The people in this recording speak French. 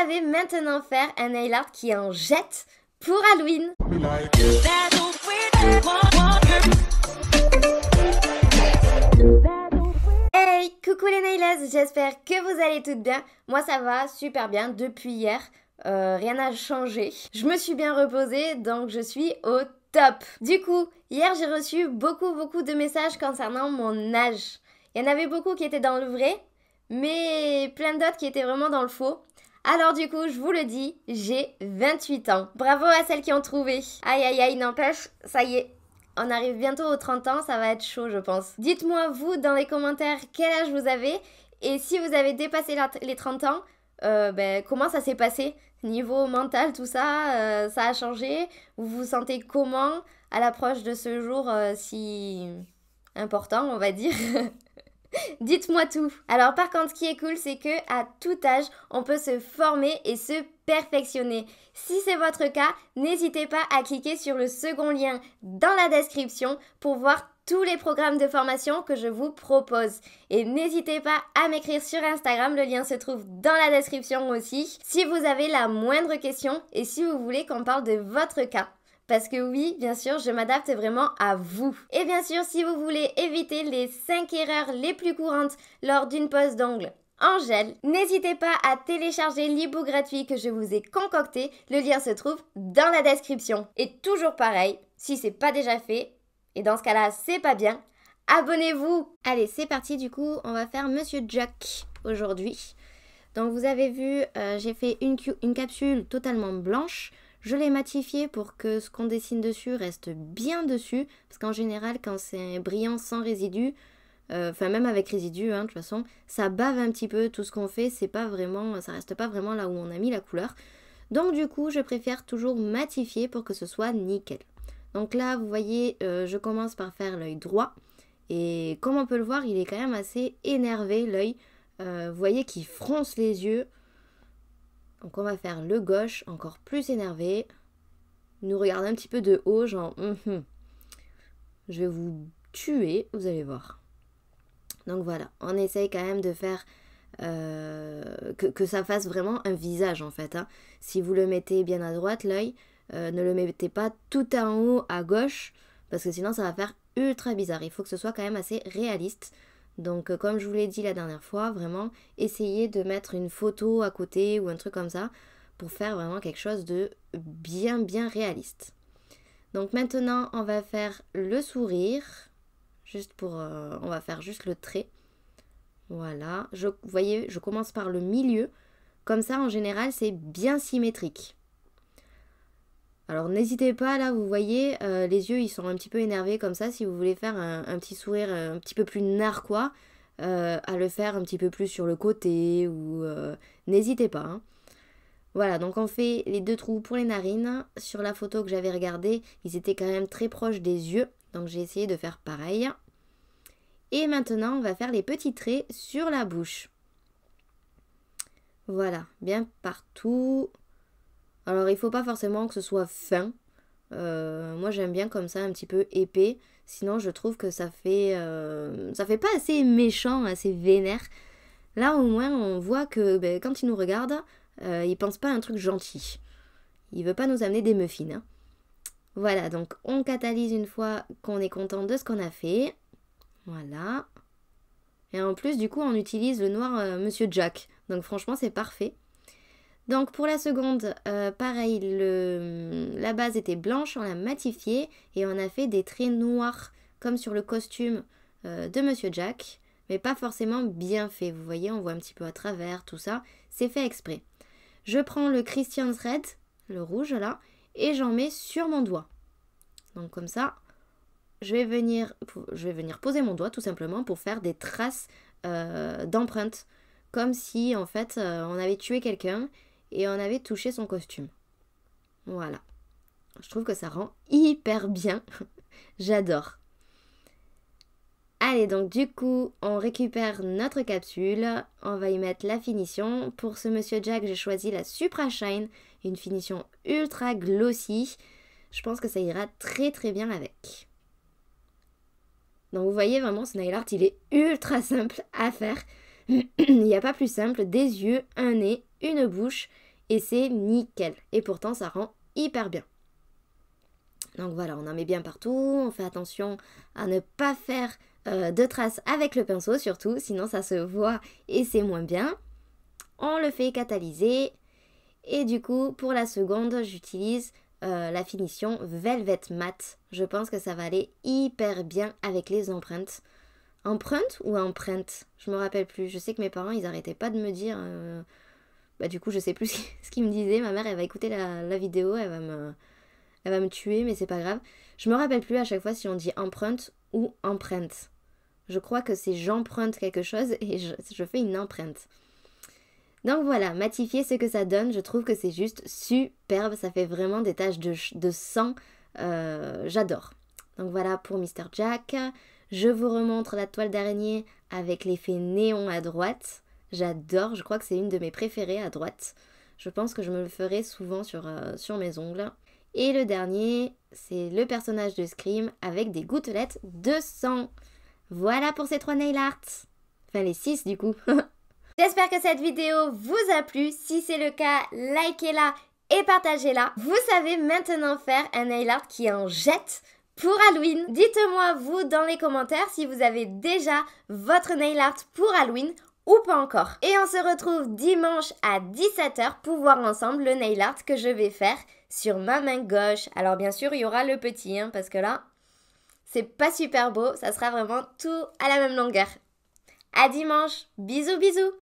savez maintenant faire un nail art qui en jette pour Halloween. Hey, coucou les nailers, j'espère que vous allez toutes bien. Moi ça va super bien depuis hier, rien n'a changé. Je me suis bien reposée donc je suis au top. Du coup, hier j'ai reçu beaucoup de messages concernant mon âge. Il y en avait beaucoup qui étaient dans le vrai, mais plein d'autres qui étaient vraiment dans le faux. Alors du coup, je vous le dis, j'ai 28 ans. Bravo à celles qui ont trouvé. Aïe, n'empêche, ça y est. On arrive bientôt aux 30 ans, ça va être chaud je pense. Dites-moi vous dans les commentaires quel âge vous avez et si vous avez dépassé les 30 ans, comment ça s'est passé? Niveau mental, tout ça, ça a changé? Vous vous sentez comment à l'approche de ce jour si important, on va dire? Dites-moi tout. Alors par contre, ce qui est cool, c'est que à tout âge, on peut se former et se perfectionner. Si c'est votre cas, n'hésitez pas à cliquer sur le second lien dans la description pour voir tous les programmes de formation que je vous propose. Et n'hésitez pas à m'écrire sur Instagram, le lien se trouve dans la description aussi, si vous avez la moindre question et si vous voulez qu'on parle de votre cas. Parce que oui, bien sûr, je m'adapte vraiment à vous. Et bien sûr, si vous voulez éviter les 5 erreurs les plus courantes lors d'une pose d'ongles en gel, n'hésitez pas à télécharger l'e-book gratuit que je vous ai concocté. Le lien se trouve dans la description. Et toujours pareil, si c'est pas déjà fait, et dans ce cas-là, c'est pas bien, abonnez-vous. Allez, c'est parti, du coup, on va faire Monsieur Jack aujourd'hui. Donc vous avez vu, j'ai fait une capsule totalement blanche. Je l'ai matifié pour que ce qu'on dessine dessus reste bien dessus. Parce qu'en général, quand c'est brillant sans résidu, même avec résidu, de toute façon, ça bave un petit peu tout ce qu'on fait. Ça reste pas vraiment là où on a mis la couleur. Donc du coup, je préfère toujours matifier pour que ce soit nickel. Donc là, vous voyez, je commence par faire l'œil droit. Et comme on peut le voir, il est quand même assez énervé, l'œil. Vous voyez qu'il fronce les yeux. Donc on va faire le gauche, encore plus énervé. Il nous regarde un petit peu de haut, genre je vais vous tuer, vous allez voir. Donc voilà, on essaye quand même de faire que ça fasse vraiment un visage en fait. Si vous le mettez bien à droite, l'œil, ne le mettez pas tout en haut à gauche, parce que sinon ça va faire ultra bizarre. Il faut que ce soit quand même assez réaliste. Donc comme je vous l'ai dit la dernière fois, vraiment essayez de mettre une photo à côté ou un truc comme ça pour faire vraiment quelque chose de bien réaliste. Donc maintenant on va faire le sourire, on va faire juste le trait. Voilà, vous voyez, je commence par le milieu, comme ça en général c'est bien symétrique. Alors n'hésitez pas, là vous voyez, les yeux ils sont un petit peu énervés comme ça. Si vous voulez faire un petit sourire un petit peu plus narquois, à le faire un petit peu plus sur le côté ou n'hésitez pas. Voilà, donc on fait les 2 trous pour les narines. Sur la photo que j'avais regardée, ils étaient quand même très proches des yeux, donc j'ai essayé de faire pareil. Et maintenant on va faire les petits traits sur la bouche. Voilà, bien partout. Alors il faut pas forcément que ce soit fin. Moi j'aime bien comme ça un petit peu épais. Sinon je trouve que ça fait pas assez méchant, assez vénère. Là au moins on voit que quand il nous regarde, il pense pas à un truc gentil. Il veut pas nous amener des muffins. Voilà, donc on catalyse une fois qu'on est content de ce qu'on a fait. Voilà. Et en plus du coup on utilise le noir Monsieur Jack. Donc franchement c'est parfait. Donc pour la seconde, pareil, la base était blanche, on l'a matifiée et on a fait des traits noirs comme sur le costume de Monsieur Jack, mais pas forcément bien fait. Vous voyez, on voit un petit peu à travers, tout ça, c'est fait exprès. Je prends le Christian's Red, le rouge là, et j'en mets sur mon doigt. Donc comme ça, je vais venir poser mon doigt tout simplement pour faire des traces d'empreintes, comme si en fait on avait tué quelqu'un et on avait touché son costume. Voilà. Je trouve que ça rend hyper bien. J'adore. Allez, donc du coup, on récupère notre capsule. On va y mettre la finition. Pour ce Monsieur Jack, j'ai choisi la Supra Shine. Une finition ultra glossy. Je pense que ça ira très bien avec. Donc vous voyez vraiment, ce nail art, il est ultra simple à faire. Il n'y a pas plus simple. Des yeux, un nez, une bouche et c'est nickel. Et pourtant, ça rend hyper bien. Donc voilà, on en met bien partout, on fait attention à ne pas faire de traces avec le pinceau surtout, sinon ça se voit et c'est moins bien. On le fait catalyser et du coup pour la seconde j'utilise la finition Velvet Matte. Je pense que ça va aller hyper bien avec les empreintes. Empreinte ou empreinte? Je me rappelle plus, je sais que mes parents ils arrêtaient pas de me dire... Bah du coup je sais plus ce qu'ils me disaient, ma mère elle va écouter la vidéo, elle va me tuer mais c'est pas grave. Je me rappelle plus à chaque fois si on dit empreinte ou empreinte. Je crois que c'est j'emprunte quelque chose et je fais une empreinte. Donc voilà, matifier ce que ça donne, je trouve que c'est juste superbe, ça fait vraiment des taches de sang, j'adore. Donc voilà pour Mr. Jack. Je vous remontre la toile d'araignée avec l'effet néon à droite. J'adore, je crois que c'est une de mes préférées à droite. Je pense que je me le ferai souvent sur mes ongles. Et le dernier, c'est le personnage de Scream avec des gouttelettes de sang. Voilà pour ces 3 nail art. Enfin les 6 du coup. J'espère que cette vidéo vous a plu. Si c'est le cas, likez-la et partagez-la. Vous savez maintenant faire un nail art qui en jette pour Halloween. Dites-moi vous dans les commentaires si vous avez déjà votre nail art pour Halloween ou pas encore. Et on se retrouve dimanche à 17 h pour voir ensemble le nail art que je vais faire sur ma main gauche. Alors bien sûr, il y aura le petit, parce que là, c'est pas super beau. Ça sera vraiment tout à la même longueur. À dimanche. Bisous, bisous.